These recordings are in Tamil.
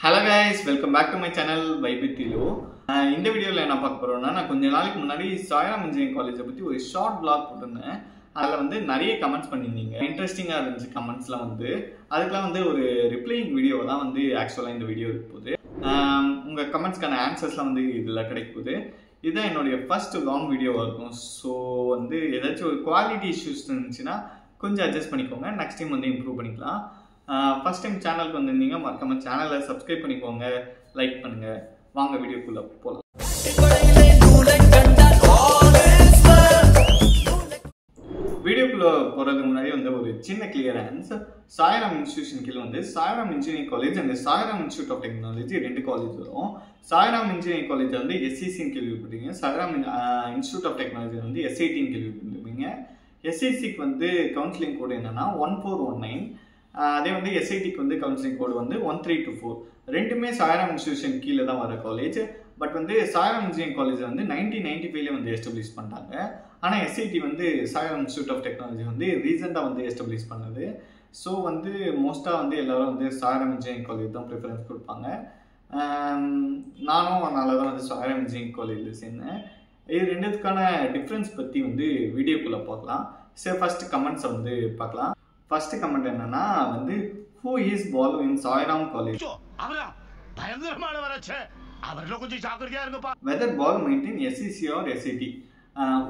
Hello guys, welcome back to my channel Vibe with Tilo. இந்த வீடியோல என்ன பார்க்க போறோம்னா நான் கொஞ்ச நாளைக்கு முன்னாடி சாய்ராம் இன்ஜினியரிங் காலேஜை பத்தி ஒரு ஷார்ட் vlog போட்டிருந்தேன். அதுல வந்து நிறைய கமெண்ட்ஸ் பண்ணிருந்தீங்க. இன்ட்ரஸ்டிங்கா இருந்துச்சு கமெண்ட்ஸ்லாம் வந்து. அதுக்கெல்லாம் வந்து ஒரு ரிப்ளைங் வீடியோ தான் வந்து ஆக்சுவலா இந்த வீடியோ இருக்க போகுது. உங்க கமெண்ட்ஸ்க்கான ஆன்சர்ஸ்லாம் வந்து இதுல கிடைக்க போகுது. இதுதான் என்னுடைய ஃபர்ஸ்ட் லாங் வீடியோவா இருக்கும். ஸோ வந்து ஏதாச்சும் ஒரு குவாலிட்டி இஷ்யூஸ் இருந்துச்சுன்னா கொஞ்சம் அட்ஜஸ்ட் பண்ணிக்கோங்க. நெக்ஸ்ட் டைம் வந்து இம்ப்ரூவ் பண்ணிக்கலாம். ஃபர்ஸ்ட் டைம் சேனலுக்கு வந்திருந்தீங்க மறக்காம சேனலை சப்ஸ்கிரைப் பண்ணிக்கோங்க, லைக் பண்ணுங்க. வாங்க வீடியோக்குள்ள போகலாம். வீடியோக்குள்ள போறதுக்கு முன்னாடி வந்து ஒரு சின்ன கிளியரன்ஸ். சாய்ராம் இன்ஸ்டிடியூஷன் கீழே வந்து Sairam engineering college and Sairam institute of technology ரெண்டு காலேஜ் வரும். சாய்ராம் இன்ஜினியரிங் காலேஜ் வந்து எஸ்சிசின்னு கேள்விப்பட்டீங்க, சாய்ராம் இன்ஸ்டியூட் ஆஃப் டெக்னாலஜி வந்து எஸ்ஐடின்னு கேள்விப்பட்டிருப்பீங்க. எஸ்ஐசிக்கு வந்து கவுன்சிலிங் கோடு என்னன்னா 1419. அதே வந்து எஸ்ஐடிக்கு வந்து கவுன்சிலிங் கோடு வந்து 1324. ரெண்டுமே சாய்ராம் இன்ஸ்டிடியூஷன் கீழே தான் வர காலேஜ். பட் வந்து சாய்ராம் இன்ஜினியரிங் காலேஜ் வந்து 1995 வந்து எஸ்டாப்ளிஷ் பண்ணிட்டாங்க. ஆனால் எஸ்ஐடி வந்து சாய்ராம் இன்ஸ்டியூட் ஆஃப் டெக்னாலஜி வந்து ரீசெண்டாக வந்து எஸ்டாப்ளிஷ் பண்ணது. ஸோ வந்து மோஸ்ட்டாக வந்து எல்லாரும் வந்து சாய்ராம் இன்ஜினியரிங் காலேஜ் தான் ப்ரிஃபரன்ஸ் கொடுப்பாங்க. நானும் அதனால தான் வந்து சாய்ராம் இன்ஜினியரிங் காலேஜில் சேர்ந்தேன். இது ரெண்டுத்துக்கான டிஃப்ரென்ஸ் பற்றி வந்து வீடியோக்குள்ளே பார்க்கலாம். சரி, ஃபர்ஸ்ட் கமெண்ட்ஸை வந்து பார்க்கலாம். ஃபர்ஸ்ட் கமெண்ட் என்னன்னா வந்து who is Balu in Sairam College? Whether Balu maintain SEC or SAT?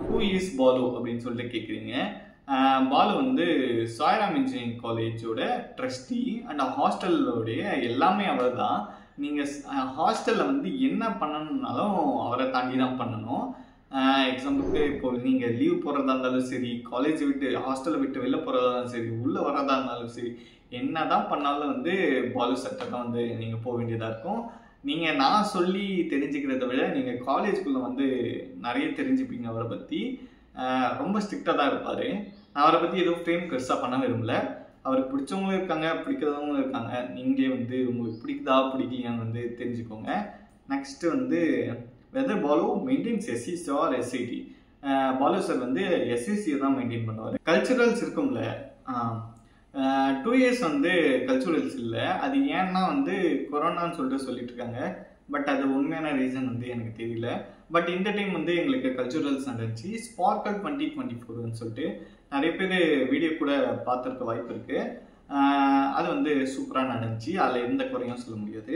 Who is Balu அப்படின்னு சொல்லிட்டு கேட்குறீங்க. பாலு வந்து சாய்ராம் இன்ஜினியரிங் காலேஜோட ட்ரஸ்டி அண்ட் ஹாஸ்டலோடைய எல்லாமே அவர் தான். நீங்கள் ஹாஸ்டலில் வந்து என்ன பண்ணணுன்னாலும் அவரை தாண்டி தான் பண்ணணும். எக்ஸாம்பிளுக்கு இப்போ நீங்கள் லீவ் போகிறதா இருந்தாலும் சரி, காலேஜ் விட்டு ஹாஸ்டலை விட்டு வெளில போகிறதா இருந்தாலும் சரி, உள்ளே வரதா இருந்தாலும் சரி, என்ன தான் பண்ணாலும் வந்து பாலு சட்டை தான் வந்து நீங்கள் போக வேண்டியதாக இருக்கும். நீங்கள் நான் சொல்லி தெரிஞ்சுக்கிறத விட நீங்கள் காலேஜ்குள்ளே வந்து நிறைய தெரிஞ்சுப்பீங்க அவரை பற்றி. ரொம்ப ஸ்ட்ரிக்டாக தான் இருப்பார். நான் அவரை பற்றி எதுவும் ஃப்ரேம் பெருசாக பண்ண விரும்பல. அவருக்கு பிடிச்சவங்களும் இருக்காங்க, பிடிக்காதவங்களும் இருக்காங்க. நீங்கள் வந்து உங்களுக்கு பிடிக்குதா பிடிக்கலையான்னு வந்து தெரிஞ்சுக்கோங்க. நெக்ஸ்ட்டு வந்து whether Balu maintains SEC or SIT? Balu sir வந்து எஸ்எஸ்சியை தான் மெயின்டைன் பண்ணுவார். கல்ச்சுரல்ஸ் இருக்கும்ல, 2 years வந்து கல்ச்சுரல்ஸ் இல்லை. அது ஏன்னா வந்து கொரோனான்னு சொல்லிட்டு இருக்காங்க. பட் அது உண்மையான ரீசன் வந்து எனக்கு தெரியல. பட் இந்த டைம் வந்து எங்களுக்கு கல்ச்சுரல்ஸ் நடந்துச்சு. ஸ்பார்க்கல் 2024ன்னு சொல்லிட்டு நிறைய பேர் வீடியோ கூட பார்த்துருக்க வாய்ப்பு இருக்குது. அது வந்து சூப்பராக நடந்துச்சு. அதில் எந்த குறையும் சொல்ல முடியாது.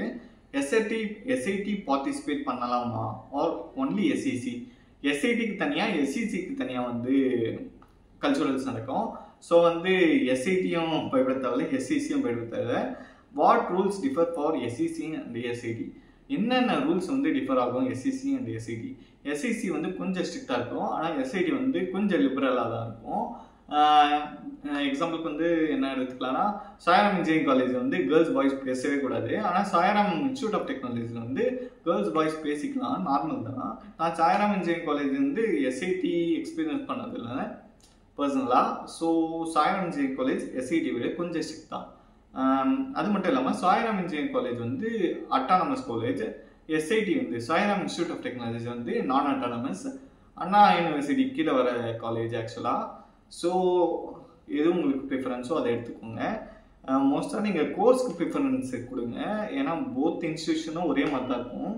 எஸ்ஐடி பார்ட்டிசிபேட் பண்ணலாமா ஆர் ஒன்லி எஸ்இசி? எஸ்ஐடிக்கு தனியாக எஸ்இசிக்கு தனியாக வந்து கல்ச்சுரல்ஸ் நடக்கும். ஸோ வந்து எஸ்ஐடியும் பயப்பட தேவையில்லை, எஸ்இசியும் பயப்பட தேவை. What rules differ for SEC and SIT? என்னென்ன ரூல்ஸ் வந்து டிஃபர் ஆகும் எஸ்இசி அண்ட் எஸ்ஐடி? எஸ்இசி வந்து கொஞ்சம் ஸ்ட்ரிக்டாக இருக்கும், ஆனால் எஸ்ஐடி வந்து கொஞ்சம் லிபரலாக தான் இருக்கும். எக்ஸாம்பிளுக்கு வந்து என்ன எடுத்துக்கலாம்னா, சாய்ராம் இன்ஜினியரிங் காலேஜ் வந்து கேர்ள்ஸ் பாய்ஸ் பேசவே கூடாது. ஆனால் சாய்ராம் இன்ஸ்டியூட் ஆஃப் டெக்னாலஜியில் வந்து கேர்ள்ஸ் பாய்ஸ் பேசிக்கலாம், நார்மல் தான். நான் சாய்ராம் இன்ஜினியரிங் காலேஜ் வந்து எஸ்ஐடி எக்ஸ்பீரியன்ஸ் பண்ணதில்லை பர்சனலாக. So Sairam engineering college SIT விட கொஞ்சம் ஸ்ட்ரிக்ட் தான். அது மட்டும் இல்லாமல் சாய்ராம் இன்ஜினியரிங் காலேஜ் வந்து அட்டானமஸ் காலேஜ். எஸ்ஐடி வந்து சாய்ராம் இன்ஸ்டியூட் ஆஃப் டெக்னாலஜி வந்து நான் அட்டானமஸ், அண்ணா யூனிவர்சிட்டி கீழே வர காலேஜ் ஆக்சுவலாக. ஸோ எது உங்களுக்கு ப்ரிஃபரன்ஸோ அதை எடுத்துக்கோங்க. மோஸ்ட்டாக நீங்கள் கோர்ஸ்க்கு ப்ரிஃபரன்ஸ் கொடுங்க. ஏன்னா போத் இன்ஸ்டியூஷனும் ஒரே மாதிரி தான் இருக்கும்.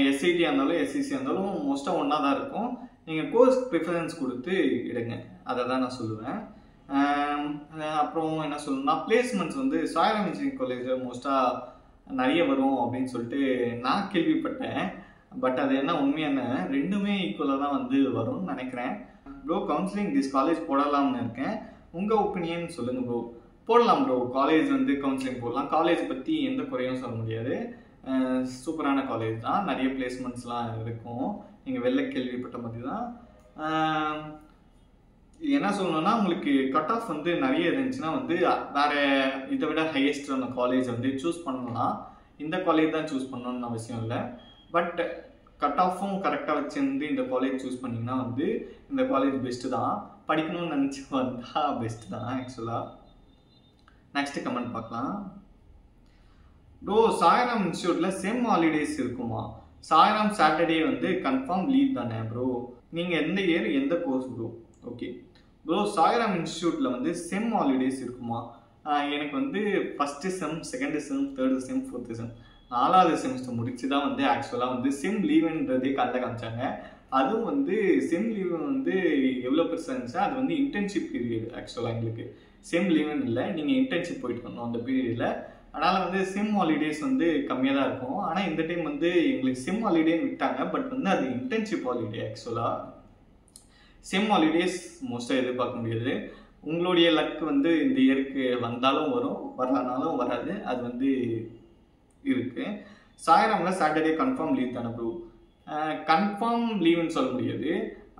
எஸ்ஐடியாக இருந்தாலும் எஸ்சிசியாக இருந்தாலும் மோஸ்ட்டாக ஒன்றா தான் இருக்கும். நீங்கள் கோர்ஸ்க்கு ப்ரிஃபரன்ஸ் கொடுத்து எடுங்க, அதை தான் நான் சொல்லுவேன். அப்புறம் என்ன சொல்லணும்னா, பிளேஸ்மெண்ட்ஸ் வந்து சாய்ராம் இன்ஜினியரிங் காலேஜில் மோஸ்ட்டாக நிறைய வரும் அப்படின்னு சொல்லிட்டு நான் கேள்விப்பட்டேன். பட் அது என்ன உண்மையான ரெண்டுமே ஈக்குவலாக தான் வந்து வரும்னு நினைக்கிறேன். ப்ரோ, கவுன்சிலிங் திஸ் காலேஜ் போடலாம்னு இருக்கேன், உங்கள் ஒப்பீனியன் சொல்லுங்கள் ப்ரோ. போடலாம் ப்ரோ, காலேஜ் வந்து கவுன்சிலிங் போடலாம். காலேஜ் பற்றி எந்த குறையும் சொல்ல முடியாது. சூப்பரான காலேஜ் தான், நிறைய பிளேஸ்மெண்ட்ஸ்லாம் இருக்கும். நீங்கள் வெளில கேள்விப்பட்ட மாதிரி தான். என்ன சொல்லணும்னா, உங்களுக்கு கட் ஆஃப் வந்து நிறைய இருந்துச்சுன்னா வந்து வேறு இதை விட ஹையஸ்டான காலேஜ் வந்து சூஸ் பண்ணலாம். இந்த காலேஜ் தான் சூஸ் பண்ணணும்னு அவசியம் இல்லை. பட் கட் ஆஃபும் கரெக்டாக வச்சுருந்து இந்த காலேஜ் சூஸ் பண்ணிங்கன்னா வந்து இந்த காலேஜ் பெஸ்ட்டு தான். படிக்கணும்னு நினச்சி வந்தால் பெஸ்ட்டு தான் ஆக்சுவலாக. நெக்ஸ்ட் கமெண்ட் பார்க்கலாம். ப்ரோ, சாய்ராம் இன்ஸ்டியூட்டில் செம் ஹாலிடேஸ் இருக்குமா? சாய்ராம் சாட்டர்டே வந்து கன்ஃபார்ம் லீவ் தானே ப்ரோ? நீங்கள் எந்த இயர் எந்த course bro? Okay bro, Sairam இன்ஸ்டியூட்டில் வந்து செம் ஹாலிடேஸ் இருக்குமா? எனக்கு வந்து first sem, second sem, third sem, fourth sem 4வது செமஸ்டர் முடிச்சு தான் வந்து ஆக்சுவலாக வந்து செம் லீவுன்றதே காலைல காமிச்சாங்க. அதுவும் வந்து செம் லீவு வந்து எவ்வளோ பெருசாக இருந்துச்சா, அது வந்து இன்டர்ன்ஷிப் பீரியட். ஆக்சுவலாக எங்களுக்கு செம் லீவுன்னு இல்லை, நீங்கள் இன்டர்ன்ஷிப் போயிட்டு வரணும் அந்த பீரியடில். அதனால் வந்து செம் ஹாலிடேஸ் வந்து கம்மியாக தான் இருக்கும். ஆனால் இந்த டைம் வந்து எங்களுக்கு செம் ஹாலிடேன்னு விட்டாங்க. பட் வந்து அது இன்டர்ன்ஷிப் ஹாலிடே. ஆக்சுவலாக செம் ஹாலிடேஸ் மோஸ்ட்டாக எதிர்பார்க்க முடியாது. உங்களுடைய லக் வந்து இந்த இயருக்கு வந்தாலும் வரும், வரலனாலும் வராது. அது வந்து இருக்குது. சாய்ராமில் சாட்டர்டே கன்ஃபார்ம் லீவ் தானே ப்ரோ? கன்ஃபார்ம் லீவுன்னு சொல்ல முடியாது,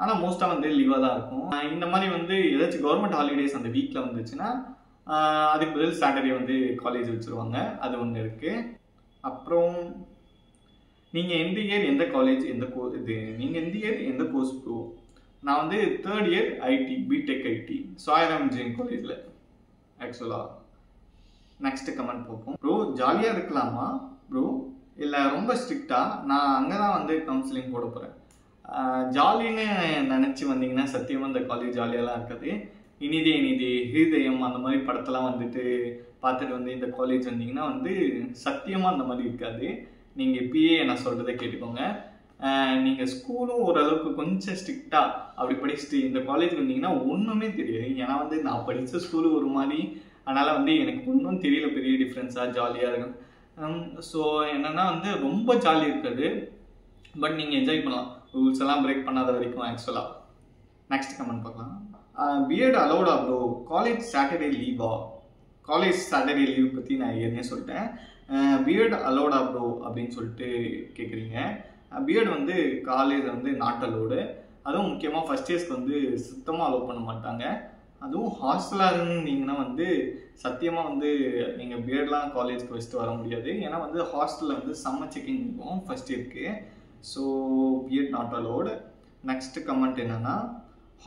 ஆனால் மோஸ்ட்டாக வந்து லீவாக தான் இருக்கும். இந்த மாதிரி வந்து ஏதாச்சும் கவர்மெண்ட் ஹாலிடேஸ் அந்த வீக்கில் வந்துச்சுன்னா அதுக்கு பதில் சாட்டர்டே வந்து காலேஜ் வச்சுருவாங்க. அது ஒன்று இருக்குது. அப்புறம் நீங்கள் எந்த இயர் எந்த காலேஜ் எந்த நீங்கள் எந்த இயர் எந்த கோர்ஸ் ப்ரோ? நான் வந்து 3rd year IT, BTech IT, Sairam engineering காலேஜில். ஆக்சுவலாக நெக்ஸ்ட்டு கமெண்ட் பார்ப்போம். ப்ரோ ஜாலியாக இருக்கலாமா ப்ரோ, இல்லை ரொம்ப ஸ்ட்ரிக்டாக? நான் அங்கே தான் வந்து கவுன்சிலிங் போட போகிறேன். ஜாலின்னு நினச்சி வந்தீங்கன்னா சத்தியமாக இந்த காலேஜ் ஜாலியாலாம் இருக்காது. இனிதே இனிதே, ஹிருதயம் அந்த மாதிரி படத்தெல்லாம் வந்துட்டு பார்த்துட்டு வந்து இந்த காலேஜ் வந்தீங்கன்னா வந்து சத்தியமாக அந்த மாதிரி இருக்காது. நீங்கள் இப்பயே நான் சொல்கிறத கேட்டுக்கோங்க. நீங்கள் ஸ்கூலும் ஓரளவுக்கு கொஞ்சம் ஸ்ட்ரிக்டாக அப்படி படிச்சுட்டு இந்த காலேஜ் வந்தீங்கன்னா ஒன்றுமே தெரியாது. ஏன்னா வந்து நான் படித்த ஸ்கூலு ஒரு மாதிரி, அதனால் வந்து எனக்கு ஒன்றும் தெரியல பெரிய டிஃப்ரென்ஸாக ஜாலியாக இருக்கும். ஸோ என்னென்னா வந்து ரொம்ப ஜாலி இருக்காது, பட் நீங்கள் என்ஜாய் பண்ணலாம் ரூல்ஸ் எல்லாம் பிரேக் பண்ணாத வரைக்கும். ஆக்சுவலாக நெக்ஸ்ட் கமெண்ட் பார்க்கலாம். பிஎட் அலௌடா ப்ரோ, காலேஜ் சாட்டர்டே லீவா? காலேஜ் சாட்டர்டே லீவ் பற்றி நான் ஏற்கனவே சொல்லிட்டேன். பிஎட் அலௌடா ப்ரோ அப்படின்னு சொல்லிட்டு கேட்குறீங்க. பிஎட் வந்து காலேஜ் வந்து நாட் அலௌடு. அதுவும் முக்கியமாக ஃபஸ்ட் இயர்ஸ்க்கு வந்து சுத்தமாக அலோவ் பண்ண மாட்டாங்க. அதுவும் ஹாஸ்டலாக இருந்தீங்கன்னா வந்து சத்தியமாக வந்து நீங்கள் பிஎட்லாம் காலேஜ்க்கு வச்சுட்டு வர முடியாது. ஏன்னா வந்து ஹாஸ்டலில் வந்து செம்ம செக்கிங் இருக்கும் ஃபஸ்ட் இயர்க்கு. So bed not allowed. Next comment என்னென்னா,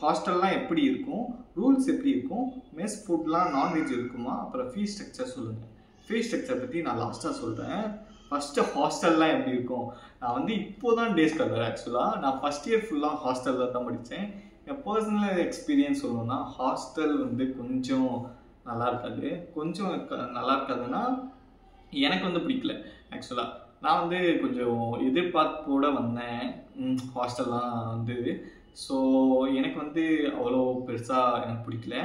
ஹாஸ்டல்லாம் எப்படி இருக்கும், ரூல்ஸ் எப்படி இருக்கும், மெஸ் ஃபுட்லாம் நான்வெஜ் இருக்குமா, அப்புறம் ஃபீஸ் ஸ்ட்ரக்சர் சொல்லுங்கள். ஃபீஸ் ஸ்ட்ரக்சர் பற்றி நான் லாஸ்ட்டாக சொல்கிறேன். ஃபஸ்ட்டு ஹாஸ்டல்லாம் எப்படி இருக்கும்? நான் வந்து இப்போ தான் டேஸ் காலர். ஆக்சுவலாக நான் ஃபஸ்ட் இயர் ஃபுல்லாக ஹாஸ்டலில் தான் படித்தேன். என் பர்சனல் எக்ஸ்பீரியன்ஸ் சொல்லணும்னா ஹாஸ்டல் வந்து கொஞ்சம் நல்லா இருக்காது. கொஞ்சம் நல்லா இருக்காதுன்னா எனக்கு வந்து பிடிக்கல. ஆக்சுவலாக நான் வந்து கொஞ்சம் எதிர்பார்ப்போடு வந்தேன் ஹாஸ்டல்லாம் வந்து. ஸோ எனக்கு வந்து அவ்வளோ பெருசாக எனக்கு பிடிக்கல.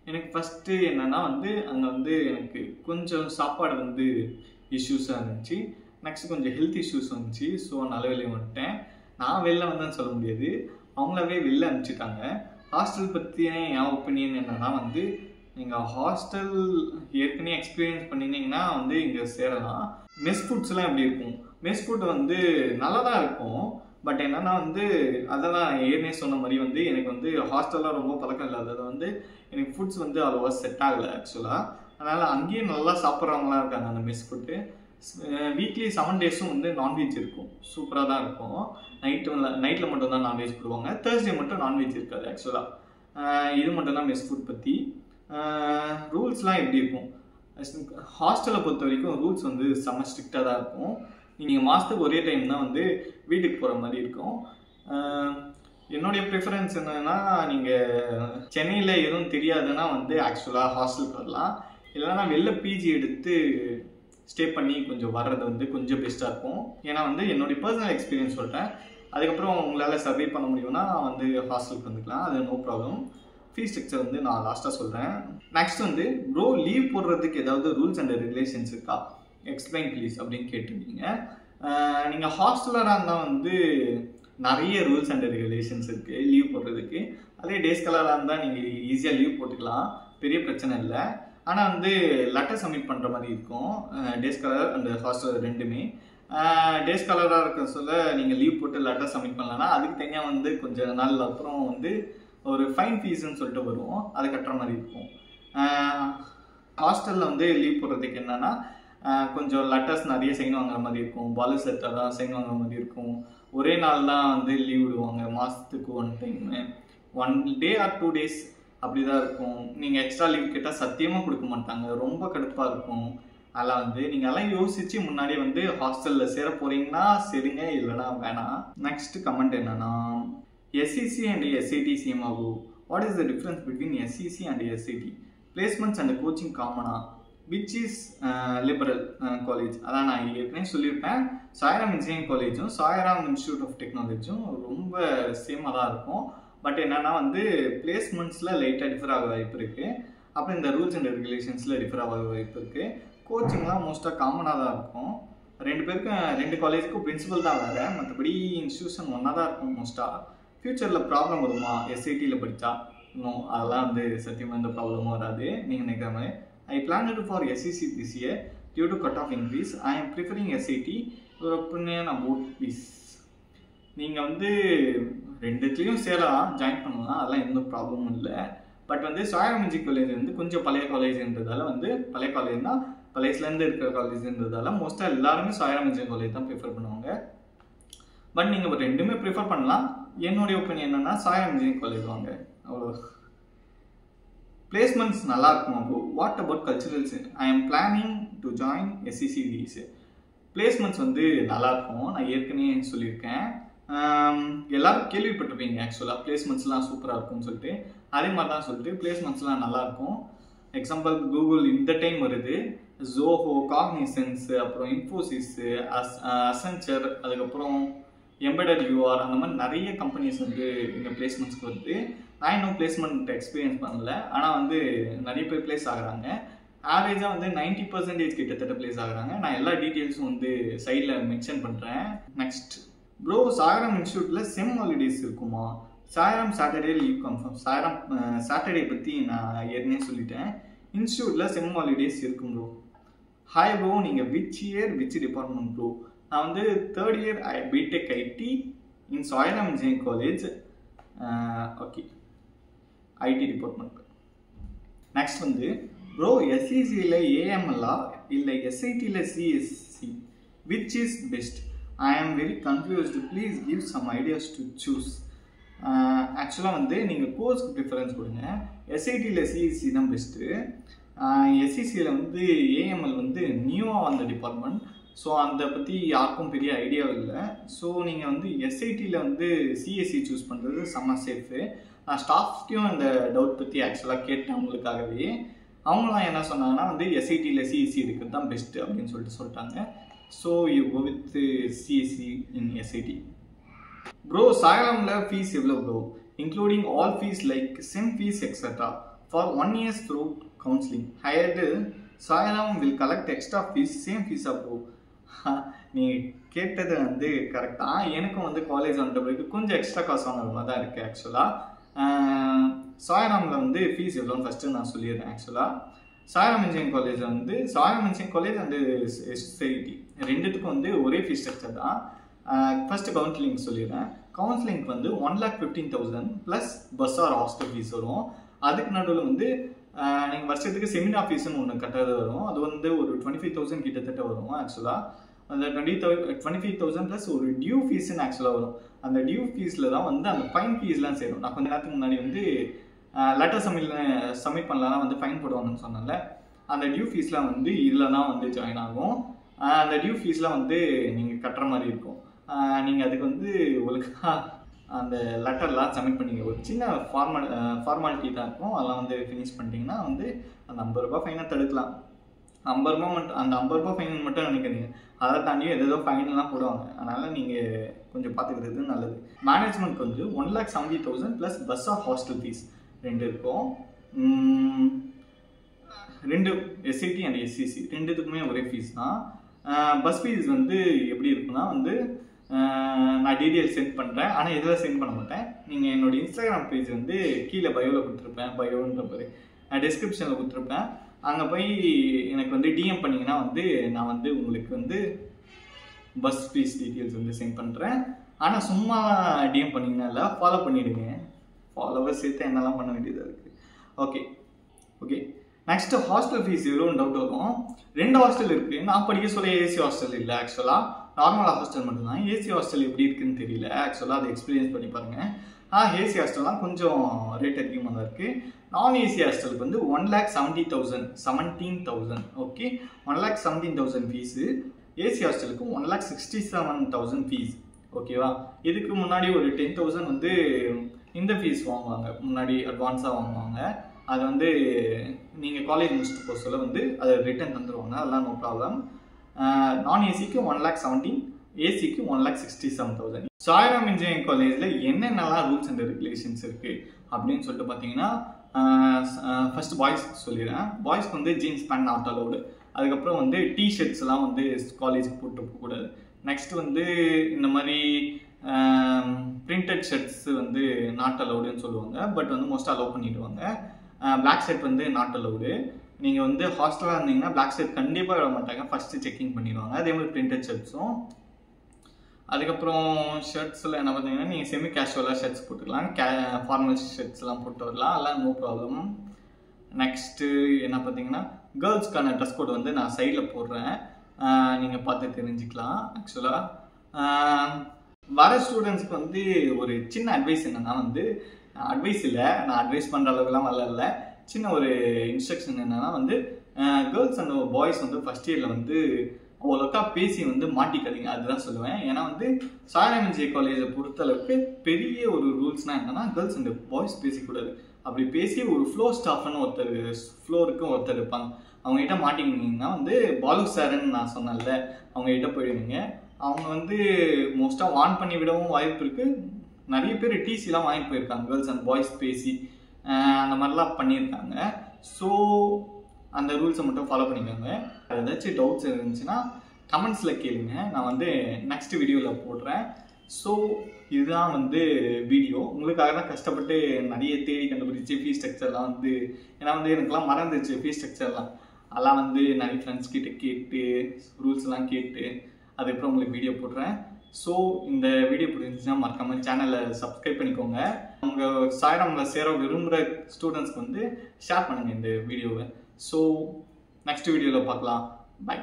எனக்கு ஃபஸ்ட்டு என்னென்னா வந்து அங்கே வந்து எனக்கு கொஞ்சம் சாப்பாடு வந்து இஷ்யூஸாக இருந்துச்சு. நெக்ஸ்ட் கொஞ்சம் ஹெல்த் இஷ்யூஸ் வந்துச்சு. ஸோ நல்ல வெளியே வந்துட்டேன். நான் வெளில வந்தேன்னு சொல்ல முடியாது, அவங்களாவே வெளில அனுப்பிச்சிட்டாங்க. ஹாஸ்டல் பற்றின என் ஒப்பீனியன் என்னென்னா வந்து, நீங்கள் ஹாஸ்டல் ஏற்கனவே எக்ஸ்பீரியன்ஸ் பண்ணிங்கன்னா வந்து இங்கே சேரலாம். மெஸ் ஃபுட்ஸ்லாம் எப்படி இருக்கும்? மெஸ் ஃபுட் வந்து நல்லா தான் இருக்கும். பட் என்னென்னா வந்து அதெல்லாம் ஏற்கனவே சொன்ன மாதிரி வந்து எனக்கு வந்து ஹாஸ்டல்லாம் ரொம்ப பழக்கம் இல்லாதது வந்து எனக்கு ஃபுட்ஸ் வந்து அவ்வளோவா செட் ஆகலை ஆக்சுவலாக. அதனால் அங்கேயும் நல்லா சாப்பிட்றவங்களாம் இருக்காங்க அந்த மெஸ் ஃபுட்டு. வீக்லி 7 டேஸும் வந்து நான்வெஜ் இருக்கும், சூப்பராக தான் இருக்கும். நைட்டில் மட்டும்தான் நான்வெஜ் போடுவாங்க, தேர்ஸ்டே மட்டும் நான்வெஜ் இருக்காது. ஆக்சுவலாக இது மட்டும்தான் மெஸ் ஃபுட் பற்றி. ரூல்ஸ்லாம் எப்படி இருக்கும்? ஹாஸ்டலை பொறுத்த வரைக்கும் ரூல்ஸ் வந்து செம்ம ஸ்ட்ரிக்டாக தான் இருக்கும். நீங்கள் மாதத்துக்கு ஒரே டைம் தான் வந்து வீட்டுக்கு போகிற மாதிரி இருக்கும். என்னுடைய ப்ரிஃபரன்ஸ் என்னென்னா, நீங்கள் சென்னையில் எதுவும் தெரியாதுன்னா வந்து ஆக்சுவலாக ஹாஸ்டலுக்கு வரலாம். இல்லைனா வெளில பிஜி எடுத்து ஸ்டே பண்ணி கொஞ்சம் வர்றது வந்து கொஞ்சம் பெஸ்ட்டாக இருக்கும். ஏன்னா வந்து என்னுடைய பர்சனல் எக்ஸ்பீரியன்ஸ் சொல்கிறேன். அதுக்கப்புறம் உங்களால் சர்வே பண்ண முடியும்னா வந்து ஹாஸ்டலுக்கு வந்துக்கலாம், அது நோ ப்ராப்ளம். ஃபீஸ் ஸ்ட்ரக்சர் வந்து நான் லாஸ்ட்டாக சொல்கிறேன். நெக்ஸ்ட் வந்து ப்ரோ லீவ் போடுறதுக்கு ஏதாவது ரூல்ஸ் அண்ட் ரெகுலேஷன்ஸ் இருக்கா, எக்ஸ்பிளைன் ப்ளீஸ் அப்படின்னு கேட்டிருக்கீங்க. நீங்கள் ஹாஸ்டலராக இருந்தால் வந்து நிறைய ரூல்ஸ் அண்ட் ரெகுலேஷன்ஸ் இருக்குது லீவ் போடுறதுக்கு. அதே டேஸ் ஸ்காலராக இருந்தால் நீங்கள் ஈஸியாக லீவ் போட்டுக்கலாம், பெரிய பிரச்சனை இல்லை. ஆனால் வந்து லெட்டர் சப்மிட் பண்ணுற மாதிரி இருக்கும் டேஸ் ஸ்காலர் அண்ட் ஹாஸ்டல் ரெண்டுமே. டேஸ் ஸ்காலராக இருக்க சொல்ல நீங்கள் லீவ் போட்டு லெட்டர் சப்மிட் பண்ணலன்னா அதுக்கு தனியாக வந்து கொஞ்சம் நாள் அப்புறம் வந்து ஒரு ஃபைன் ஃபீஸ்ன்னு சொல்லிட்டு வரும், அது கட்டுற மாதிரி இருக்கும். ஹாஸ்டலில் வந்து லீவ் போடுறதுக்கு என்னென்னா கொஞ்சம் லெட்டர்ஸ் நிறைய சைன் வாங்குற மாதிரி இருக்கும், பாலு செட்டாக தான் சைன் வாங்குற மாதிரி இருக்கும். ஒரே நாள் தான் வந்து லீவ் விடுவாங்க, மாதத்துக்கு 1 டைமு, 1 டே ஆர் 2 டேஸ் அப்படி தான் இருக்கும். நீங்கள் எக்ஸ்ட்ரா லீவ் கேட்டால் சத்தியமாக கொடுக்க மாட்டாங்க, ரொம்ப கடுப்பாக இருக்கும். அதெல்லாம் வந்து நீங்கள் எல்லாம் யோசித்து முன்னாடியே வந்து ஹாஸ்டலில் சேர போகிறீங்கன்னா சரிங்க, இல்லைனா வேணாம். நெக்ஸ்ட் கமெண்ட் என்னன்னா, SEC அண்ட் SAT சேம் ஆகும், what is the difference between SEC and SAT? Placements and coaching காமனா விச் இஸ் லிபரல் காலேஜ். அதான் நான் ஏற்கனவே சொல்லியிருப்பேன், சாய்ராம் இன்ஜினியரிங் காலேஜும் சாய்ராம் இன்ஸ்டியூட் ஆஃப் டெக்னாலஜியும் ரொம்ப சேமாக தான் இருக்கும். பட் என்னன்னா வந்து பிளேஸ்மெண்ட்ஸில் லைட்டாக டிஃபர் ஆக வாய்ப்பு இருக்குது. அப்புறம் இந்த ரூல்ஸ் அண்ட் ரெகுலேஷன்ஸில் டிஃபர் ஆக வாய்ப்பு இருக்குது. கோச்சிங்லாம் மோஸ்ட்டாக காமனாக தான் இருக்கும். ரெண்டு காலேஜுக்கும் பிரின்சிபல் தான் வேறு, மற்றபடி இன்ஸ்டியூஷன் ஒன்றா தான் இருக்கும் மோஸ்ட்டாக. ஃப்யூச்சரில் ப்ராப்ளம் வருமா எஸ்ஐடியில் படித்தா? இன்னும் அதெல்லாம் வந்து சத்தியமாக எந்த ப்ராப்ளமும் வராது நீங்கள் நினைக்கிற மாதிரி. I planned for SEC this year due to cut-off increase. I am preferring SAT. Your opinion about this? நீங்கள் வந்து ரெண்டுத்துலேயும் சேரலாம், ஜாயின் பண்ணலாம், அதெல்லாம் எந்த ப்ராப்ளமும் இல்லை. பட் வந்து சாய்ராம் இன்ஜினியரிங் காலேஜ் வந்து கொஞ்சம் பழைய காலேஜ்ன்றதால வந்து பழைய காலேஜ்னா பழையசுலேருந்து இருக்கிற காலேஜ்ன்றதால மோஸ்ட்டாக எல்லாருமே சாய்ராம் இன்ஜினியரிங் காலேஜ் தான் ப்ரிஃபர் பண்ணுவாங்க. பட் நீங்கள் ரெண்டுமே ப்ரிஃபர் பண்ணலாம். என்னுடைய ஒப்பீனியன் என்னன்னா சாய்ராம் இன்ஜினியரிங் காலேஜ் வாங்க, அவ்வளோ. பிளேஸ்மெண்ட்ஸ் நல்லா இருக்குமா bro? What about culturals? I am planning to join SCCDs. Placements வந்து நல்லா இருக்கும், நான் ஏற்கனவே சொல்லியிருக்கேன். எல்லாரும் கேள்விப்பட்டிருப்பீங்க ஆக்சுவலாக பிளேஸ்மெண்ட்ஸ்லாம் சூப்பராக இருக்கும்னு சொல்லிட்டு. அதே மாதிரி தான் சொல்லிட்டு பிளேஸ்மெண்ட்ஸ்லாம் நல்லாயிருக்கும். எக்ஸாம்பிள் கூகுள் இந்த டைம் வருது, ஜோஹோ, காக்னிசன்ஸ், அப்புறம் இன்ஃபோசிஸு, அசென்ச்சர், அதுக்கப்புறம் எம்பெடட் UR, அந்த மாதிரி நிறைய கம்பெனிஸ் வந்து இந்த பிளேஸ்மெண்ட்ஸ்க்கு வருது. நான் இன்னும் பிளேஸ்மெண்ட் எக்ஸ்பீரியன்ஸ் பண்ணல, ஆனால் வந்து நிறைய பேர் பிளேஸ் ஆகுறாங்க. ஆவரேஜாக வந்து 90% கிட்டத்தட்ட பிளேஸ் ஆகுறாங்க. நான் எல்லா டீட்டெயில்ஸும் வந்து சைடில் மென்ஷன் பண்ணுறேன். நெக்ஸ்ட் ப்ரோ, சாய்ராம் இன்ஸ்டியூட்டில் செம் ஹாலிடேஸ் இருக்குமா? Sairam Saturday leave confirm. Sairam Saturday பற்றி நான் ஏற்கனவே சொல்லிட்டேன். இன்ஸ்டியூட்டில் செம் ஹாலிடேஸ் இருக்கும் ப்ரோ. ஹாய் ப்ரோ, நீங்கள் which year which department bro? நான் வந்து 3rd year BTech IT in Sairam engineering college. Okay, IT department. Next வந்து ப்ரோ, SECயில் AMLா இல்லை SITயில் CSC, which is best? I am very confused, please give some ideas to choose. ஆக்சுவலாக வந்து நீங்கள் கோர்ஸ்க்கு ப்ரிஃபரன்ஸ் கொடுங்க. SITயில் CSC தான் பெஸ்ட்டு. SECயில் வந்து AML வந்து நியூவாக வந்த டிபார்ட்மெண்ட், ஸோ அதை பற்றி யாருக்கும் பெரிய ஐடியா இல்லை. ஸோ நீங்கள் வந்து SITயில் வந்து CSC சூஸ் பண்ணுறது செம்ம சேஃபு. நான் ஸ்டாஃப்ஸ்டையும் அந்த டவுட் பற்றி ஆக்சுவலாக கேட்டேன் அவங்களுக்காகவே. அவங்களாம் என்ன சொன்னாங்கன்னா வந்து SITயில் CSC எடுக்கிறது தான் பெஸ்ட்டு அப்படின்னு சொல்லிட்டாங்க. So you go with CSC in SIT. Bro, சாய்ராமில் ஃபீஸ் எவ்வளோ bro? Including all fees like sem fees etcetera for 1 year through counselling. Hired Sairam will collect extra fees, same ஃபீஸா ப்ரோ? நீங்கள் கேட்டது வந்து கரெக்டாக. எனக்கும் வந்து காலேஜ் வந்த பிறகு கொஞ்சம் எக்ஸ்ட்ரா காசு வாங்குற மாதிரி தான் இருக்குது ஆக்சுவலாக. சாய்ராமில் வந்து ஃபீஸ் எவ்வளோன்னு ஃபஸ்ட்டு நான் சொல்லிடுறேன். ஆக்சுவலாக சாய்ராம் இன்ஜினியரிங் காலேஜ் வந்து Sairam engineering college and SIT ரெண்டுத்துக்கும் வந்து ஒரே ஃபீஸ் ஸ்ட்ரக்சர் தான். ஃபஸ்ட்டு கவுன்சிலிங் சொல்லிடுறேன். கவுன்சிலிங்க்கு வந்து 1,15,000 plus bus or hostel fees வரும். அதுக்கு நடுவில் வந்து நீங்கள் வருஷத்துக்கு செமினார் ஃபீஸ்ன்னு ஒன்று கட்டுறது வரும். அது வந்து ஒரு 25,000 கிட்டத்தட்ட வரும். ஆக்சுவலாக அந்த 25,000 ப்ளஸ் ஒரு டியூ ஃபீஸ்ன்னு ஆக்சுவலாக வரும். அந்த டியூ ஃபீஸில் தான் வந்து அந்த ஃபைன் ஃபீஸ்லாம் சேரும். நான் கொஞ்சம் நேரத்துக்கு முன்னாடி வந்து லெட்டர் சப்மிட் பண்ணலாம் வந்து ஃபைன் போடுவாங்கன்னு சொன்னால, அந்த டியூ ஃபீஸ்லாம் வந்து இதில் தான் வந்து ஜாயின் ஆகும். அந்த டியூ ஃபீஸ்லாம் வந்து நீங்கள் கட்டுற மாதிரி இருக்கும். நீங்கள் அதுக்கு வந்து ஒழுங்காக அந்த லெட்டர்லாம் சப்மிட் பண்ணிங்க. ஒரு சின்ன ஃபார்மாலிட்டி தான் இருக்கும். அதெல்லாம் வந்து ஃபினிஷ் பண்ணிட்டீங்கன்னா வந்து அந்த 50 ரூபா ஃபைனை தடுக்கலாம். 50 ரூபா மட்டும், அந்த 50 ரூபா ஃபைன் மட்டும் நினைக்கிறீங்க. அதை தாண்டியும் ஏதோ ஃபைன்லாம் போடுவாங்க. அதனால் நீங்கள் கொஞ்சம் பார்த்துக்கிறது நல்லது. மேனேஜ்மெண்ட்க்கு வந்து 1,70,000 plus bus of hostel fees ரெண்டு இருக்கும். ரெண்டு SIT அண்ட் SCC ரெண்டுத்துக்குமே ஒரே ஃபீஸ் தான். பஸ் ஃபீஸ் வந்து எப்படி இருக்குன்னா வந்து நான் டீட்டெயில் சென்ட் பண்ணுறேன், ஆனால் இதில் சென்ட் பண்ண மாட்டேன். நீங்கள் என்னோடய இன்ஸ்டாகிராம் பேஜ் வந்து கீழே பயோவில் கொடுத்துருப்பேன், பயோன்ற பேர் டிஸ்கிரிப்ஷனில் கொடுத்துருப்பேன். அங்கே போய் எனக்கு வந்து DM பண்ணிங்கன்னா வந்து நான் வந்து உங்களுக்கு வந்து பஸ் ஃபீஸ் டீட்டெயில்ஸ் வந்து சென்ட் பண்ணுறேன். ஆனால் சும்மா DM பண்ணிங்கன்னா இல்லை, ஃபாலோ பண்ணிவிடுங்க. ஃபாலோவர்ஸ் சேர்த்து என்னெல்லாம் பண்ண வேண்டியதாக இருக்குது. ஓகே நெக்ஸ்ட்டு ஹாஸ்டல் ஃபீஸ் எவ்வளோன்னு டவுட் வரும். 2 ஹாஸ்டல் இருக்குது. நான் படிக்க சொல்ல AC ஹாஸ்டல் இல்லை, ஆக்சுவலாக நார்மல் ஹாஸ்டல் மட்டும்தான். AC ஹாஸ்டல் எப்படி இருக்குன்னு தெரியல. ஆக்சுவலாக அதை எக்ஸ்பீரியன்ஸ் பண்ணி பாருங்கள். AC ஹாஸ்டல்லாம் கொஞ்சம் ரேட் அதிகமாக தான் இருக்குது. நான் AC ஹாஸ்டலுக்கு வந்து 1,70,000 ஓகே, 1,70,000 ஃபீஸு. AC ஹாஸ்டலுக்கு 1,67,000 ஃபீஸ். ஓகேவா? இதுக்கு முன்னாடி ஒரு 10,000 வந்து இந்த ஃபீஸ் வாங்குவாங்க, முன்னாடி அட்வான்ஸாக வாங்குவாங்க. அது வந்து நீங்கள் காலேஜ் முடிச்சுட்டு போக சொல்ல வந்து அதை ரிட்டர்ன் தந்துடுவாங்க, அதெல்லாம் நோ ப்ராப்ளம். நான் ஏசிக்கு 1,17,000, ஏசிக்கு 1,67,000. சாய்ராம் இன்ஜினியரிங் காலேஜில் என்னென்னலாம் ரூல்ஸ் அண்ட் ரெகுலேஷன்ஸ் இருக்குது அப்படின்னு சொல்லிட்டு பார்த்தீங்கன்னா, ஃபர்ஸ்ட் பாய்ஸ் சொல்லிடுறேன். பாய்ஸ்க்கு வந்து ஜீன்ஸ் பேண்ட் நாட் அலோடு. அதுக்கப்புறம் வந்து டிஷர்ட்ஸ்லாம் வந்து காலேஜுக்கு போட்டு போகக்கூடாது. நெக்ஸ்ட் வந்து இந்த மாதிரி பிரிண்டட் ஷர்ட்ஸ் வந்து நாட் அலோடுன்னு சொல்லுவாங்க, பட் வந்து மோஸ்ட்டாக அலோவ் பண்ணிடுவாங்க. பிளாக் ஷர்ட் வந்து நாட் அலோடு. நீங்கள் வந்து ஹாஸ்டலாக இருந்தீங்கன்னா பிளாக் ஷர்ட் கண்டிப்பாக விட மாட்டாங்க, ஃபஸ்ட்டு செக்கிங் பண்ணிடுவாங்க. அதே மாதிரி பிரிண்டட் ஷர்ட்ஸும். அதுக்கப்புறம் ஷர்ட்ஸில் என்ன பார்த்தீங்கன்னா, நீங்கள் செமி கேஷுவலாக ஷர்ட்ஸ் போட்டுக்கலாம், ஃபார்மல் ஷர்ட்ஸ்லாம் போட்டு வரலாம், அதெல்லாம் நோ ப்ராப்ளம். நெக்ஸ்ட்டு என்ன பார்த்தீங்கன்னா, கேர்ள்ஸ்க்கான ட்ரெஸ் கோட் வந்து நான் சைடில் போடுறேன், நீங்கள் பார்த்து தெரிஞ்சுக்கலாம். ஆக்சுவலாக வர ஸ்டூடெண்ட்ஸ்க்கு வந்து ஒரு சின்ன அட்வைஸ் என்னென்னா வந்து, அட்வைஸ் இல்லை, நான் அட்வைஸ் பண்ணுற அளவுக்குலாம் வரல, சின்ன ஒரு இன்ஸ்ட்ரக்ஷன் என்னென்னா வந்து, கேர்ள்ஸ் அண்ட் பாய்ஸ் வந்து ஃபஸ்ட் இயரில் வந்து அவ்வளோக்கா பேசி வந்து மாட்டிக்காதீங்க, அதுதான் சொல்லுவேன். ஏன்னா வந்து சாய்ராம் இன்ஜினியரிங் காலேஜை பொறுத்தளவுக்கு பெரிய ஒரு ரூல்ஸ்னால் என்னென்னா, கேர்ள்ஸ் அண்ட் பாய்ஸ் பேசிக்கூடாது. அப்படி பேசி ஒரு ஃப்ளோர் ஸ்டாஃப்னு ஃப்ளோருக்கும் ஒருத்தர் இருப்பாங்க, அவங்ககிட்ட மாட்டிக்கிட்டீங்கன்னா வந்து பாலு சாருன்னு நான் சொன்னேன்ல, அவங்ககிட்ட போயிடுவீங்க. அவங்க வந்து மோஸ்ட்டாக வார்ன் பண்ணி விடவும் வாய்ப்பு இருக்குது. நிறைய பேர் டிசிலாம் வாங்கிட்டு போயிருக்காங்க, கேர்ள்ஸ் அண்ட் பாய்ஸ் பேசி அந்த மாதிரிலாம் பண்ணியிருக்காங்க. ஸோ அந்த ரூல்ஸை மட்டும் ஃபாலோ பண்ணிக்கோங்க. அது ஏதாச்சும் டவுட்ஸ் இருந்துச்சுன்னா கமெண்ட்ஸில் கேளுங்க, நான் வந்து நெக்ஸ்ட் வீடியோவில் போடுறேன். ஸோ இதுதான் வந்து வீடியோ. உங்களுக்காக தான் கஷ்டப்பட்டு நிறைய தேடி கண்டுபிடிச்சி ஃபீஸ் ஸ்ட்ரக்சர்லாம் வந்து, ஏன்னா வந்து எனக்குலாம் மறந்துச்சு ஃபீஸ் ஸ்ட்ரக்சர்லாம், அதெல்லாம் வந்து நிறைய ஃப்ரெண்ட்ஸ் கிட்ட கேட்டு ரூல்ஸ்லாம் கேட்டு அதுக்கப்புறம் உங்களுக்கு வீடியோ போடுறேன். ஸோ இந்த வீடியோ பிடிச்சிருந்துச்சுன்னா மறக்காமல் சேனலை சப்ஸ்கிரைப் பண்ணிக்கோங்க. உங்கள் சாய்ராமில் சேர விரும்புகிற ஸ்டூடெண்ட்ஸ்க்கு வந்து ஷேர் பண்ணுங்கள் இந்த வீடியோவை. ஸோ நெக்ஸ்ட் வீடியோவில் பார்க்கலாம். பை.